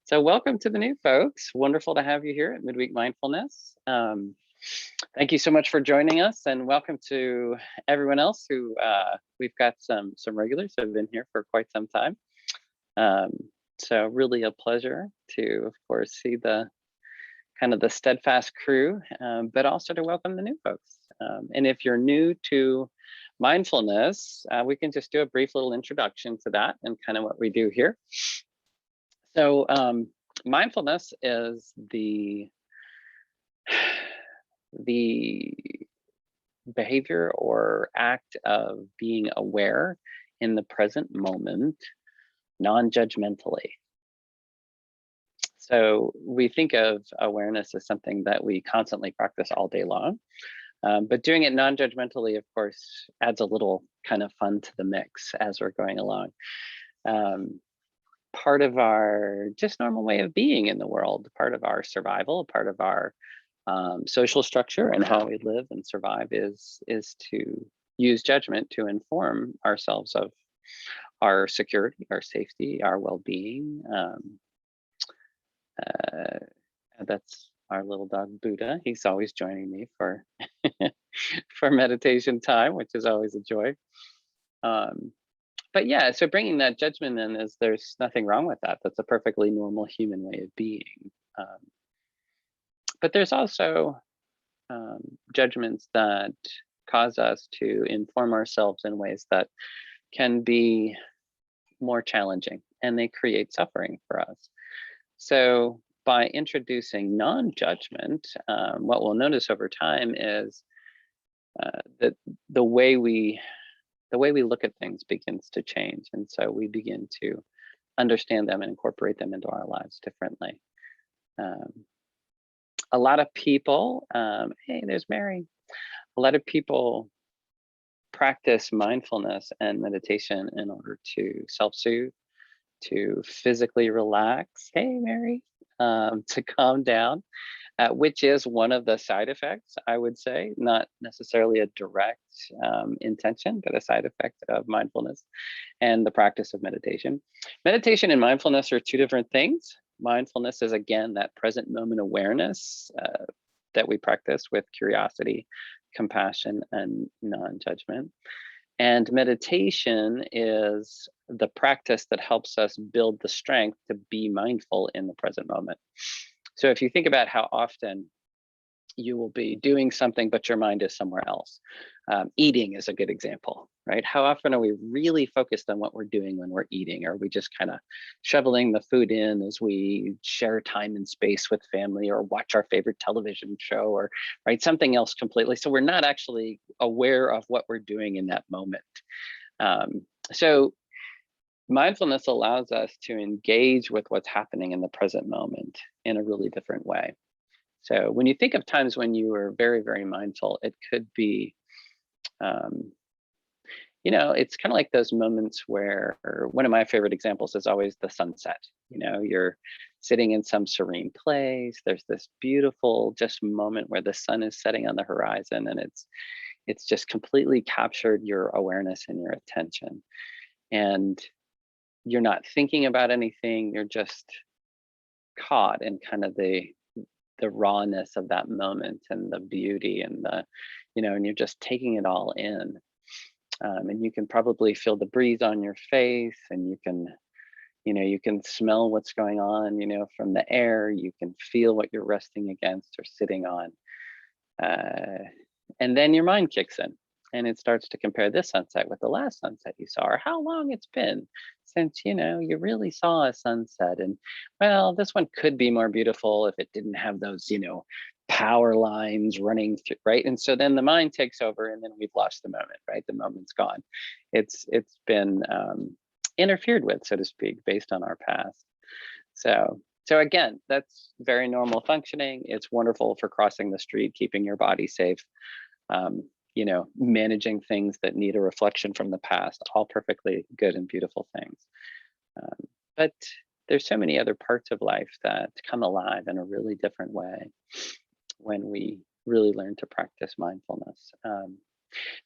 So welcome to the new folks. Wonderful to have you here at Midweek Mindfulness. Thank you so much for joining us, and welcome to everyone else who we've got some regulars who have been here for quite some time. Um, so really a pleasure to, of course, see the kind of the steadfast crew, but also to welcome the new folks. And if you're new to mindfulness, we can just do a brief little introduction to that and kind of what we do here. So mindfulness is the behavior or act of being aware in the present moment, non-judgmentally. So we think of awareness as something that we constantly practice all day long, but doing it non-judgmentally, of course, adds a little kind of fun to the mix as we're going along. Part of our just normal way of being in the world, part of our survival, part of our social structure and how we live and survive is to use judgment to inform ourselves of our security, our safety, our well-being. That's our little dog Buddha. He's always joining me for for meditation time, which is always a joy. But yeah, so bringing that judgment in is there's nothing wrong with that. That's a perfectly normal human way of being. But there's also judgments that cause us to inform ourselves in ways that can be more challenging, and they create suffering for us. So by introducing non-judgment, what we'll notice over time is that the way we look at things begins to change, and so we begin to understand them and incorporate them into our lives differently. A lot of people, hey, there's Mary. A lot of people practice mindfulness and meditation in order to self-soothe, to physically relax. Hey, Mary, to calm down, which is one of the side effects, I would say, not necessarily a direct intention, but a side effect of mindfulness and the practice of meditation. Meditation and mindfulness are two different things. Mindfulness is, again, that present moment awareness that we practice with curiosity, compassion, and non-judgment. And meditation is the practice that helps us build the strength to be mindful in the present moment. So if you think about how often you will be doing something, but your mind is somewhere else. Eating is a good example, right? How often are we really focused on what we're doing when we're eating? Or are we just kind of shoveling the food in as we share time and space with family or watch our favorite television show or right something else completely? So we're not actually aware of what we're doing in that moment. So mindfulness allows us to engage with what's happening in the present moment in a really different way. So when you think of times when you were very, very mindful, it could be, it's kind of like those moments where one of my favorite examples is always the sunset. You're sitting in some serene place. There's this beautiful just moment where the sun is setting on the horizon, and it's just completely captured your awareness and your attention. And you're not thinking about anything. You're just caught in kind of the rawness of that moment and the beauty and and you're just taking it all in. And you can probably feel the breeze on your face, and you can smell what's going on, from the air. You can feel what you're resting against or sitting on. And then your mind kicks in, and it starts to compare this sunset with the last sunset you saw, or how long it's been since you really saw a sunset. And well, this one could be more beautiful if it didn't have those power lines running through, right? And so then the mind takes over, and then we've lost the moment, right? The moment's gone. It's been interfered with, so to speak, based on our past. So again, that's very normal functioning. It's wonderful for crossing the street, keeping your body safe, managing things that need a reflection from the past, all perfectly good and beautiful things. But there's so many other parts of life that come alive in a really different way when we really learn to practice mindfulness.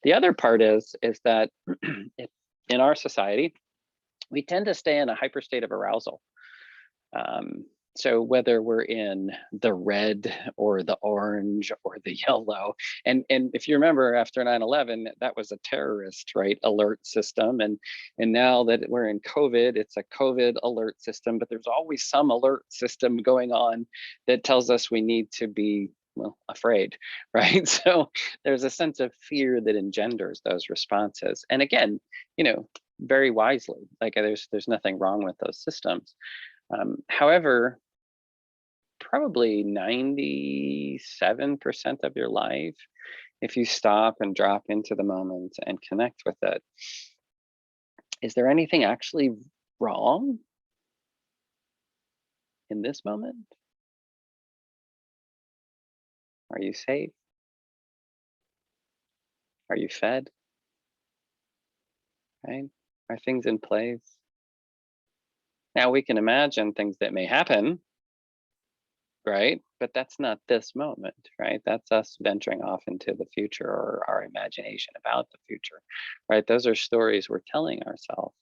The other part is that in our society, we tend to stay in a hyper state of arousal. So whether we're in the red or the orange or the yellow, and if you remember after 9/11, that was a terrorist, right, alert system, and now that we're in COVID, it's a COVID alert system, but there's always some alert system going on that tells us we need to be, well, afraid, right? So there's a sense of fear that engenders those responses, and again, very wisely, like there's nothing wrong with those systems. However, probably 97% of your life, if you stop and drop into the moment and connect with it, is there anything actually wrong in this moment? Are you safe? Are you fed? Right? Are things in place? Now we can imagine things that may happen, right? But that's not this moment, right? That's us venturing off into the future or our imagination about the future, right? Those are stories we're telling ourselves.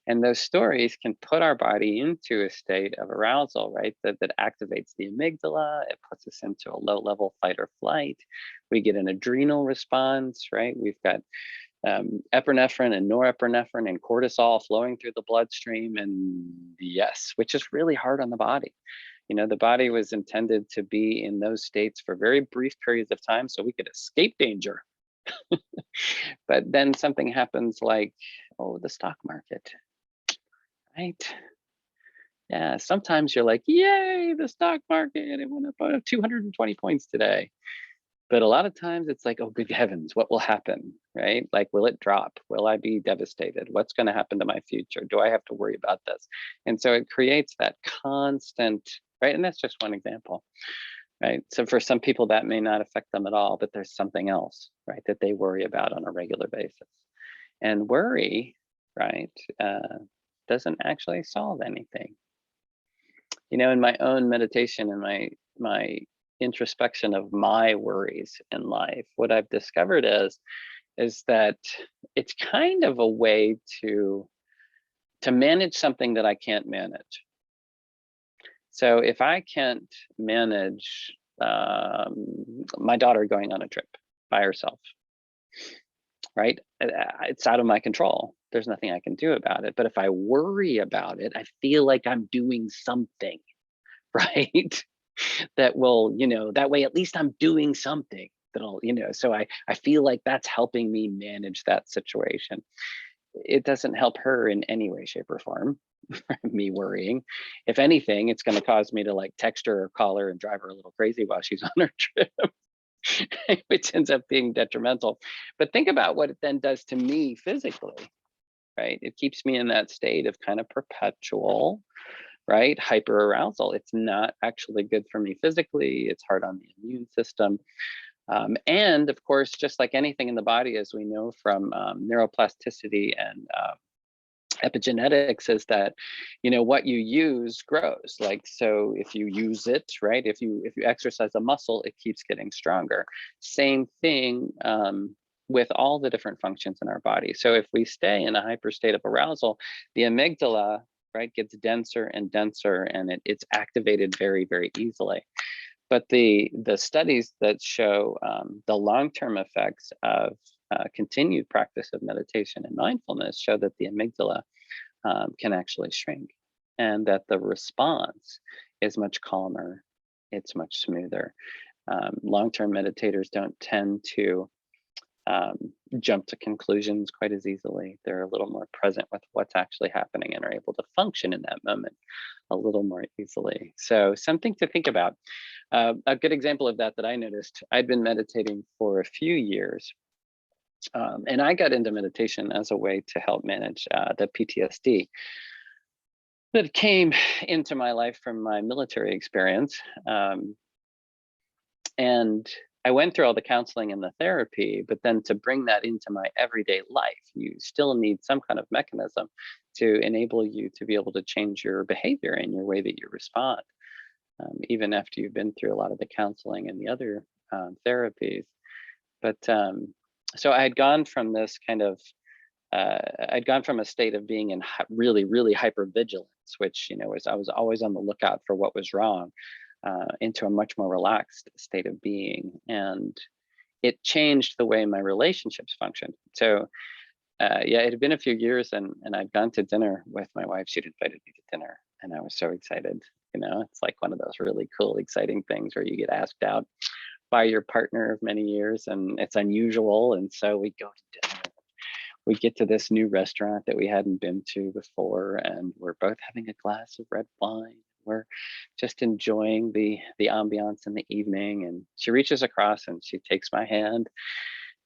And those stories can put our body into a state of arousal, right? That activates the amygdala. It puts us into a low level fight or flight. We get an adrenal response, right? We've got epinephrine and norepinephrine and cortisol flowing through the bloodstream. And yes, which is really hard on the body. The body was intended to be in those states for very brief periods of time so we could escape danger. But then something happens like, oh, the stock market, right? Yeah, sometimes you're like, yay, the stock market, it went up 220 points today. But a lot of times it's like, oh, good heavens, what will happen, right? Like, will it drop? Will I be devastated? What's going to happen to my future? Do I have to worry about this? And so it creates that constant, right? And that's just one example, right? So for some people, that may not affect them at all, but there's something else, right, that they worry about on a regular basis. And worry, right, doesn't actually solve anything. In my own meditation and my introspection of my worries in life, what I've discovered is that it's kind of a way to manage something that I can't manage. So if I can't manage my daughter going on a trip by herself, right? It's out of my control. There's nothing I can do about it. But if I worry about it, I feel like I'm doing something, right? That will, that way at least I'm doing something that'll, so I feel like that's helping me manage that situation. It doesn't help her in any way, shape, or form, me worrying. If anything, it's going to cause me to like text her or call her and drive her a little crazy while she's on her trip. Which ends up being detrimental. But think about what it then does to me physically, right? It keeps me in that state of kind of perpetual, right, hyper arousal. It's not actually good for me physically. It's hard on the immune system. And of course, just like anything in the body, as we know from neuroplasticity and epigenetics, is that what you use grows. Like, so if you use it, right, if you exercise a muscle, it keeps getting stronger. Same thing with all the different functions in our body. So if we stay in a hyper state of arousal, the amygdala, right, gets denser and denser, and it's activated very, very easily. But the studies that show the long-term effects of continued practice of meditation and mindfulness show that the amygdala can actually shrink, and that the response is much calmer, it's much smoother. Long-term meditators don't tend to jump to conclusions quite as easily. They're a little more present with what's actually happening and are able to function in that moment a little more easily. So something to think about. A good example of that I noticed, I'd been meditating for a few years. And I got into meditation as a way to help manage the PTSD that came into my life from my military experience. And I went through all the counseling and the therapy, but then to bring that into my everyday life, you still need some kind of mechanism to enable you to be able to change your behavior and your way that you respond, even after you've been through a lot of the counseling and the other therapies. But so I had gone from this kind of I'd gone from a state of being in really, really hypervigilance, which, was I was always on the lookout for what was wrong, into a much more relaxed state of being. And it changed the way my relationships functioned. So, yeah, it had been a few years, and I'd gone to dinner with my wife. She'd invited me to dinner, and I was so excited. It's like one of those really cool, exciting things where you get asked out by your partner of many years, and it's unusual. And so we go to dinner. We get to this new restaurant that we hadn't been to before, and we're both having a glass of red wine. We're just enjoying the ambiance in the evening. And she reaches across and she takes my hand,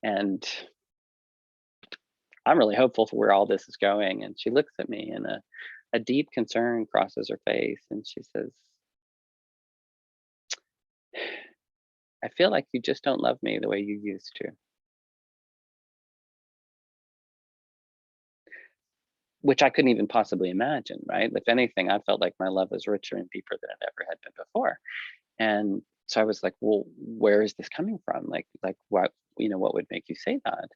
and I'm really hopeful for where all this is going. And she looks at me, and a deep concern crosses her face, and she says, "I feel like you just don't love me the way you used to." Which I couldn't even possibly imagine, right? If anything, I felt like my love was richer and deeper than it ever had been before. And so I was like, "Well, where is this coming from? Like what, what would make you say that?"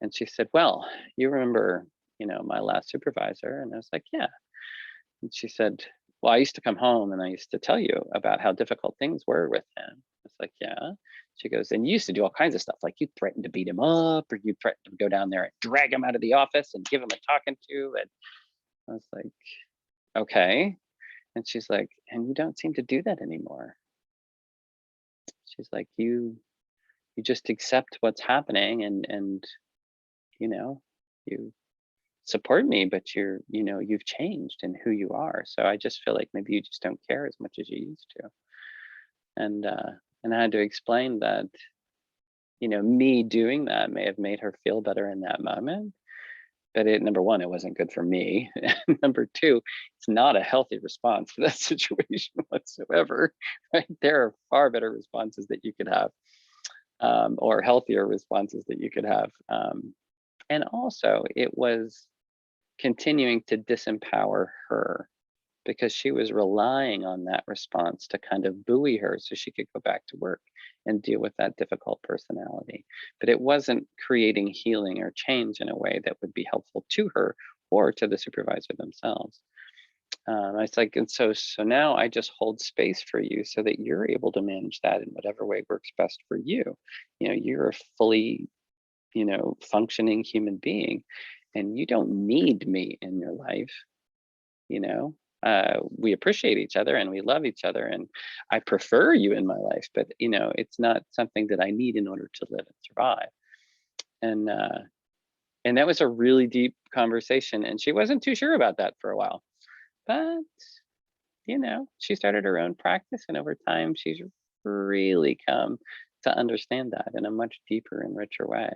And she said, "Well, you remember, my last supervisor?" And I was like, "Yeah." And she said, "Well, I used to come home and I used to tell you about how difficult things were with him." I was like, "Yeah." She goes, "And you used to do all kinds of stuff. Like you threatened to beat him up, or you threatened to go down there and drag him out of the office and give him a talking to." And I was like, "Okay." And she's like, "And you don't seem to do that anymore." She's like, "You just accept what's happening, and you know, you support me, but you've changed in who you are. So I just feel like maybe you just don't care as much as you used to." And I had to explain that, me doing that may have made her feel better in that moment, but number one, it wasn't good for me. And number two, it's not a healthy response to that situation whatsoever. Right? There are far better responses that you could have, or healthier responses that you could have. And also, it was continuing to disempower her, because she was relying on that response to kind of buoy her so she could go back to work and deal with that difficult personality. But it wasn't creating healing or change in a way that would be helpful to her or to the supervisor themselves. It's like, and so now I just hold space for you so that you're able to manage that in whatever way works best for you. You're a fully, functioning human being, and you don't need me in your life. you know we appreciate each other and we love each other, and I prefer you in my life, but it's not something that I need in order to live and survive. And uh and that was a really deep conversation, and she wasn't too sure about that for a while. But she started her own practice, and over time she's really come to understand that in a much deeper and richer way.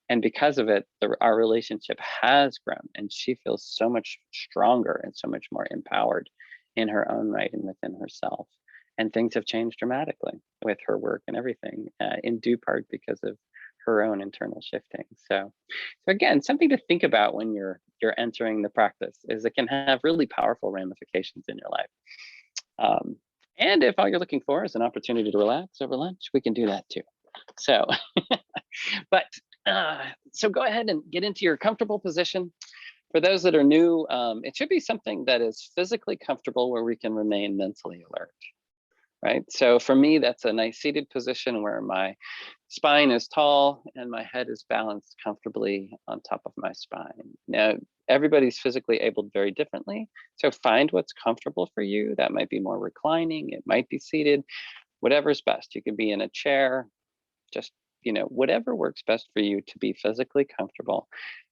And because of it, our relationship has grown, and she feels so much stronger and so much more empowered in her own right and within herself. And things have changed dramatically with her work and everything, in due part because of her own internal shifting. So again, something to think about when you're entering the practice is it can have really powerful ramifications in your life. Um, and if all you're looking for is an opportunity to relax over lunch, we can do that too. So but so go ahead and get into your comfortable position. For those that are new, it should be something that is physically comfortable where we can remain mentally alert, right? So for me, that's a nice seated position where my spine is tall and my head is balanced comfortably on top of my spine. Now, everybody's physically abled very differently. So find what's comfortable for you. That might be more reclining, it might be seated, whatever's best. You could be in a chair, just whatever works best for you to be physically comfortable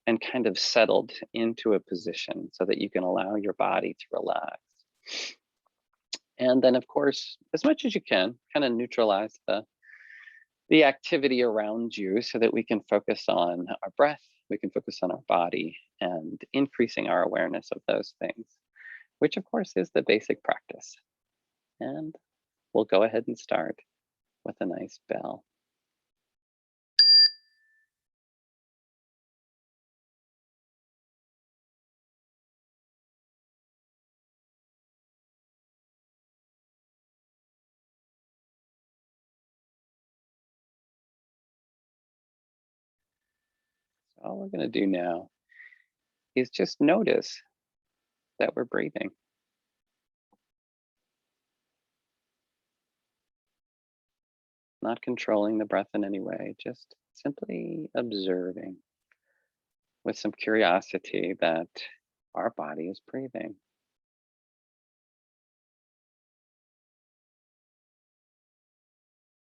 and kind of settled into a position so that you can allow your body to relax. And then, of course, as much as you can, kind of neutralize the activity around you so that we can focus on our breath, we can focus on our body, and increasing our awareness of those things, which of course is the basic practice. And we'll go ahead and start with a nice bell. So all we're going to do now is just notice that we're breathing, not controlling the breath in any way, just simply observing with some curiosity that our body is breathing.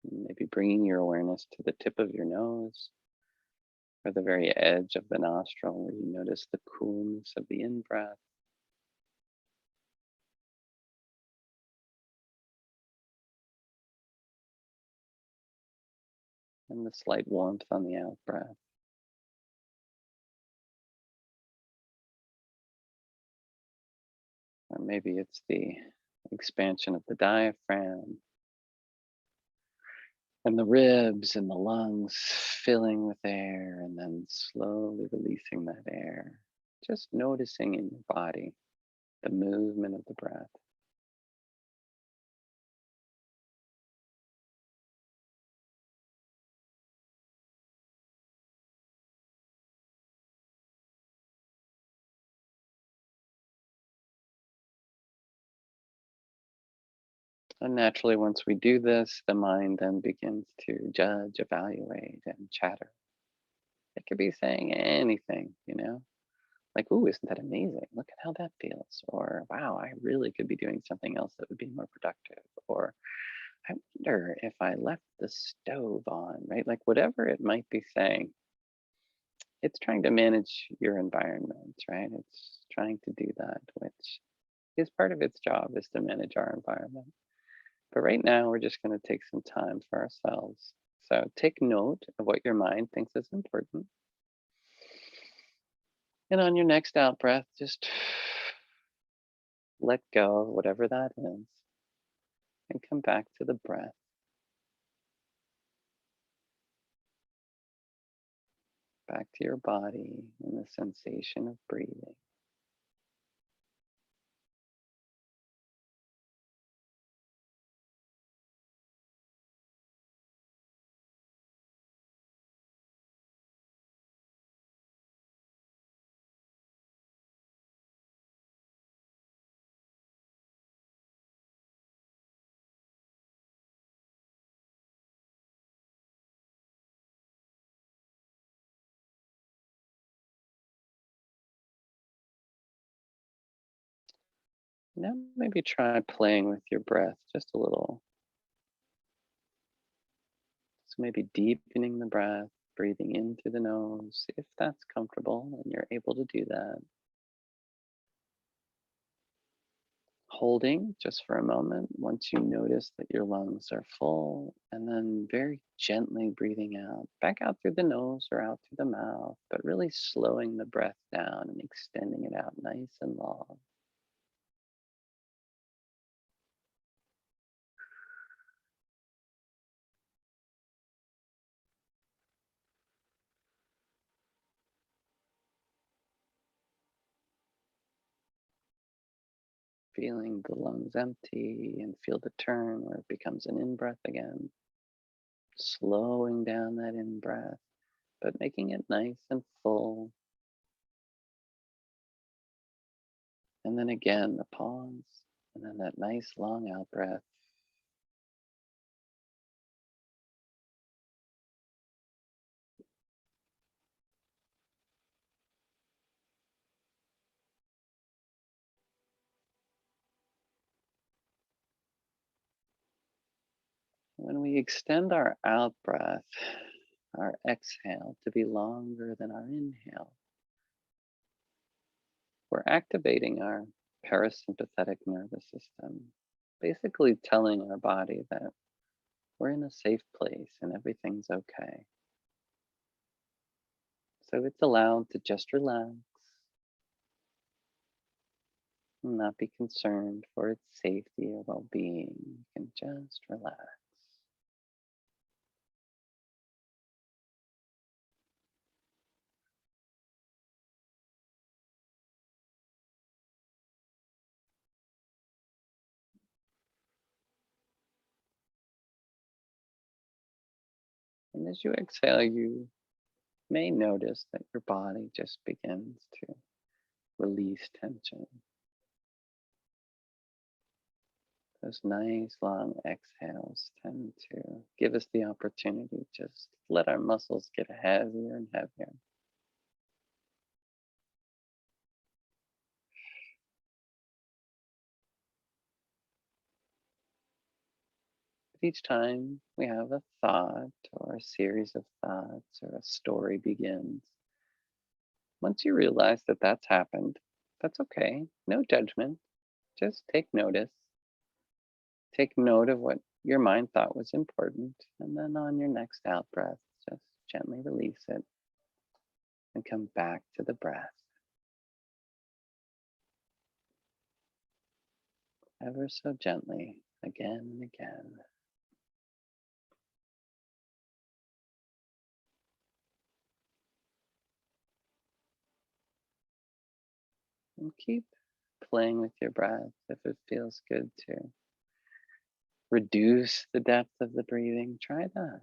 Maybe bringing your awareness to the tip of your nose or the very edge of the nostril where you notice the coolness of the in breath and the slight warmth on the out breath. Or maybe it's the expansion of the diaphragm and the ribs and the lungs filling with air and then slowly releasing that air. Just noticing in your body the movement of the breath. And naturally, once we do this, the mind then begins to judge, evaluate, and chatter. It could be saying anything, like, "Ooh, isn't that amazing? Look at how that feels." Or, "Wow, I really could be doing something else that would be more productive." Or, "I wonder if I left the stove on," right? Like, whatever it might be saying, it's trying to manage your environment, right? It's trying to do that, which is part of its job is to manage our environment. But right now, we're just going to take some time for ourselves. So take note of what your mind thinks is important. And on your next out breath, just let go of whatever that is and come back to the breath, back to your body and the sensation of breathing. Now, maybe try playing with your breath just a little. So maybe deepening the breath, breathing in through the nose, if that's comfortable and you're able to do that. Holding just for a moment once you notice that your lungs are full, and then very gently breathing out, back out through the nose or out through the mouth, but really slowing the breath down and extending it out nice and long. Feeling the lungs empty and feel the turn where it becomes an in breath again. Slowing down that in breath, but making it nice and full. And then again, the pause, and then that nice long out breath. When we extend our out breath, our exhale to be longer than our inhale, we're activating our parasympathetic nervous system, basically telling our body that we're in a safe place and everything's okay. So it's allowed to just relax and not be concerned for its safety or well being. You can just relax. And as you exhale, you may notice that your body just begins to release tension. Those nice long exhales tend to give us the opportunity to just let our muscles get heavier and heavier. But each time we have a thought or a series of thoughts or a story begins, once you realize that that's happened, that's okay. No judgment. Just take notice. Take note of what your mind thought was important. And then on your next out breath, just gently release it and come back to the breath ever so gently again and again. And keep playing with your breath if it feels good to reduce the depth of the breathing. Try that.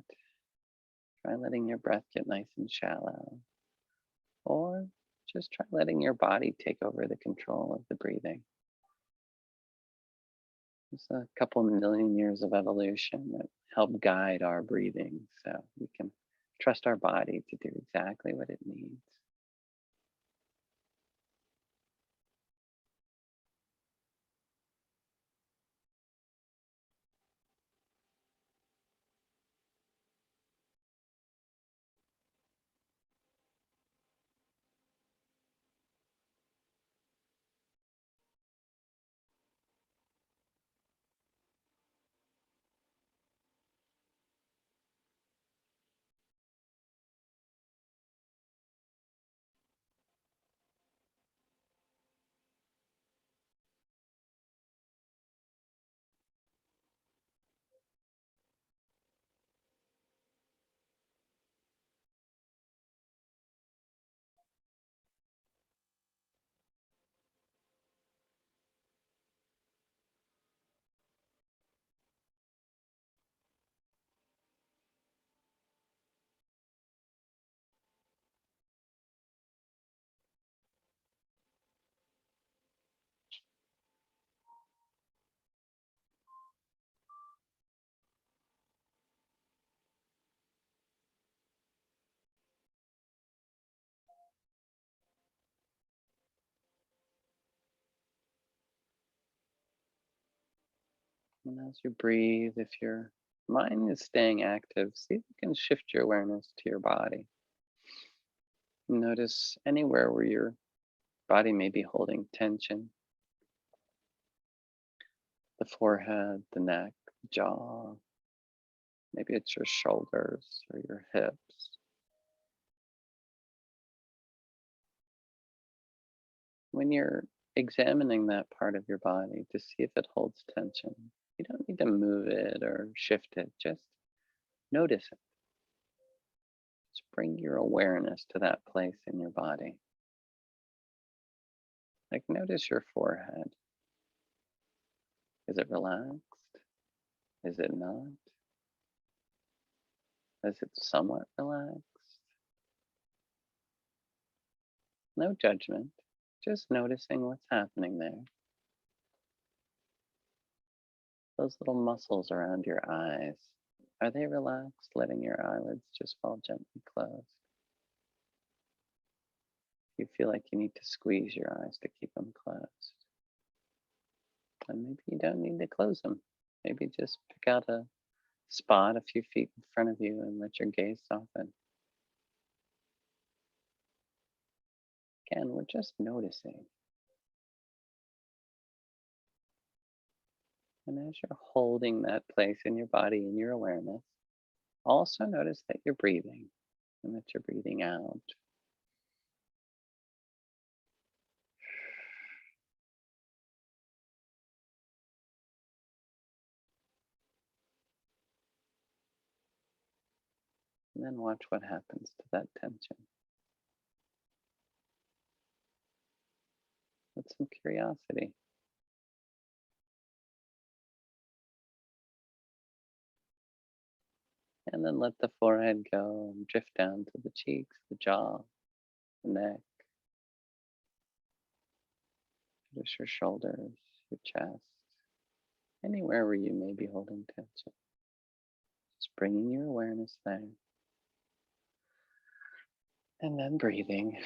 Try letting your breath get nice and shallow. Or just try letting your body take over the control of the breathing. There's a couple million years of evolution that help guide our breathing so we can trust our body to do exactly what it needs. And as you breathe, if your mind is staying active, see if you can shift your awareness to your body. Notice anywhere where your body may be holding tension: the forehead, the neck, the jaw. Maybe it's your shoulders or your hips. When you're examining that part of your body to see if it holds tension, you don't need to move it or shift it. Just notice it. Just bring your awareness to that place in your body. Like, notice your forehead. Is it relaxed? Is it not? Is it somewhat relaxed? No judgment. Just noticing what's happening there. Those little muscles around your eyes, are they relaxed, letting your eyelids just fall gently closed? You feel like you need to squeeze your eyes to keep them closed. And maybe you don't need to close them. Maybe just pick out a spot a few feet in front of you and let your gaze soften. Again, we're just noticing. And as you're holding that place in your body in your awareness, also notice that you're breathing and that you're breathing out. And then watch what happens to that tension with some curiosity. And then let the forehead go and drift down to the cheeks, the jaw, the neck. Notice your shoulders, your chest, anywhere where you may be holding tension. Just bringing your awareness there. And then breathing.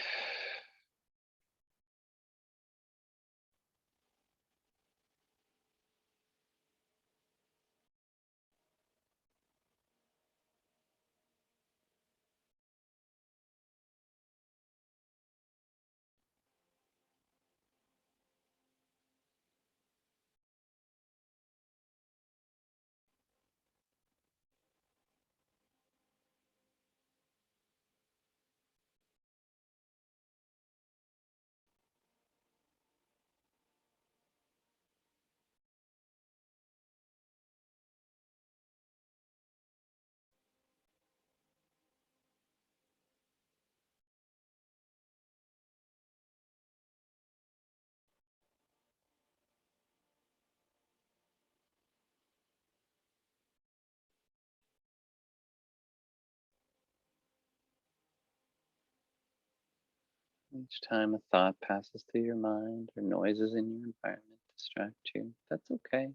Each time a thought passes through your mind or noises in your environment distract you, that's okay.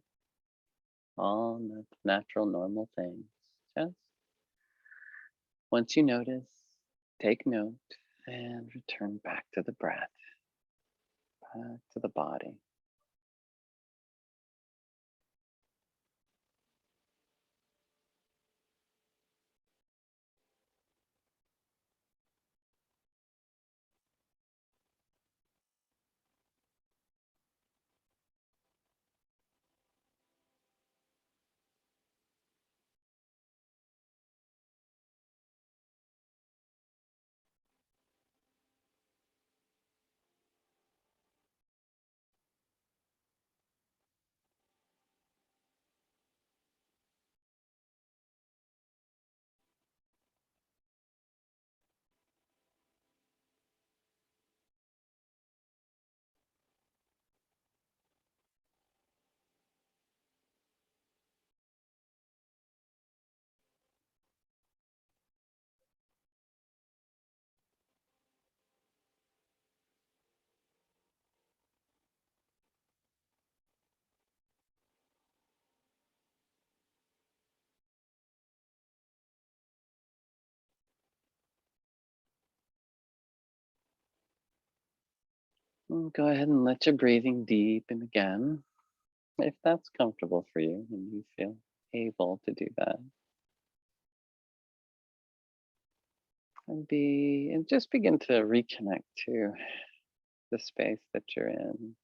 All natural, normal things. Just once you notice, take note and return back to the breath, back to the body. Go ahead and let your breathing deepen again, if that's comfortable for you and you feel able to do that. And just begin to reconnect to the space that you're in.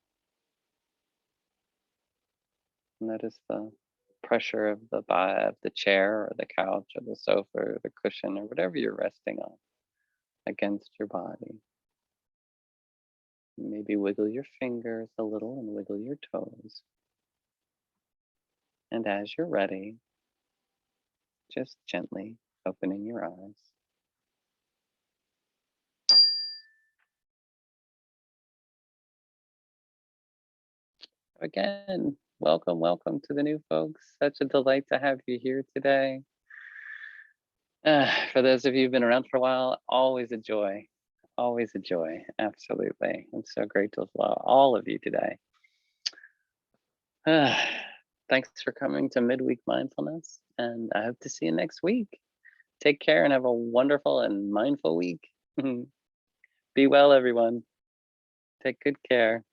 Notice the pressure of of the chair or the couch or the sofa or the cushion or whatever you're resting on against your body. Maybe wiggle your fingers a little and wiggle your toes. And as you're ready, just gently opening your eyes. Again, welcome, welcome to the new folks. Such a delight to have you here today. For those of you who've been around for a while, always a joy. Always a joy. Absolutely. I'm so grateful for all of you today. Thanks for coming to Midweek Mindfulness, and I hope to see you next week. Take care and have a wonderful and mindful week. Be well, everyone. Take good care.